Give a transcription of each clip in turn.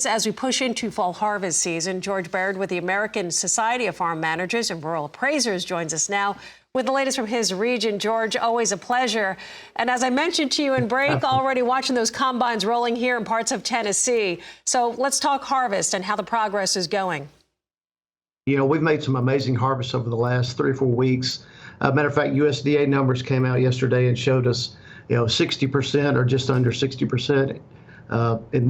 As we push into fall harvest season, George Baird with the American Society of Farm Managers and Rural Appraisers joins us now with the latest from his region. George, always a pleasure. And as I mentioned to you in break, already watching those combines rolling here in parts of Tennessee. So let's talk harvest and how the progress is going. You know, we've made some amazing harvests over the last 3 or 4 weeks. Matter of fact, USDA numbers came out yesterday and showed us, 60% or just under 60%.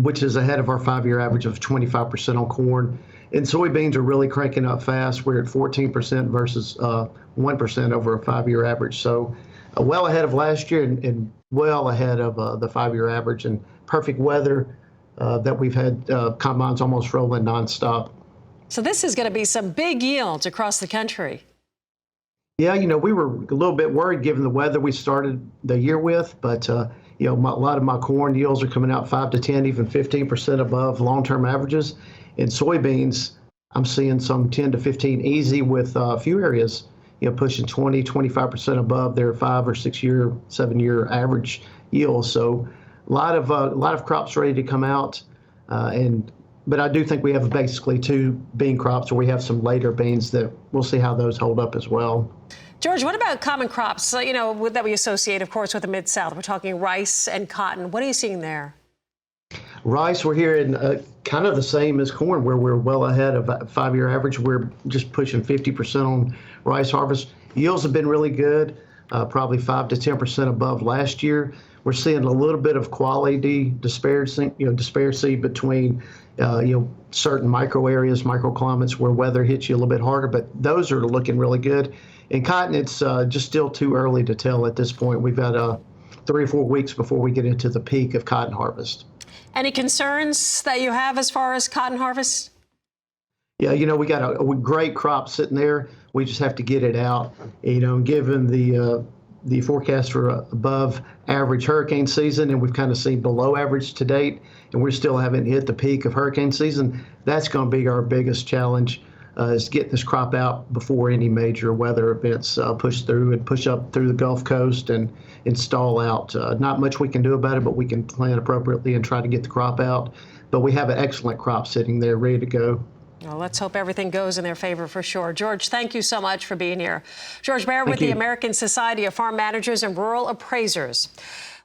Which is ahead of our 5-year average of 25% on corn. And soybeans are really cranking up fast. We're at 14% versus 1% over a 5-year average. So well ahead of last year and well ahead of the 5-year average, and perfect weather that we've had combines almost rolling nonstop. So this is going to be some big yields across the country. Yeah, we were a little bit worried given the weather we started the year with, but a lot of my corn yields are coming out 5 to 10, even 15% above long-term averages. In soybeans, I'm seeing some 10 to 15 easy, with a few areas, pushing 20, 25% above their 5 or 6 year, 7-year average yields. So a lot of crops ready to come out, but I do think we have basically 2 bean crops, or we have some later beans that we'll see how those hold up as well. George, what about common crops, that we associate, of course, with the Mid-South? We're talking rice and cotton. What are you seeing there? Rice, we're hearing kind of the same as corn, where we're well ahead of 5-year average. We're just pushing 50% on rice harvest. Yields have been really good, probably 5 to 10% above last year. We're seeing a little bit of quality disparity between certain micro areas, microclimates where weather hits you a little bit harder, but those are looking really good. In cotton, it's just still too early to tell at this point. We've got 3 or 4 weeks before we get into the peak of cotton harvest. Any concerns that you have as far as cotton harvest? Yeah, we got a great crop sitting there. We just have to get it out. Given the forecast for above average hurricane season, and we've kind of seen below average to date, and we still haven't hit the peak of hurricane season. That's going to be our biggest challenge, is getting this crop out before any major weather events push through and push up through the Gulf Coast and stall out. Not much we can do about it, but we can plan appropriately and try to get the crop out. But we have an excellent crop sitting there ready to go. Well, let's hope everything goes in their favor for sure. George, thank you so much for being here. George Baird with the American Society of Farm Managers and Rural Appraisers.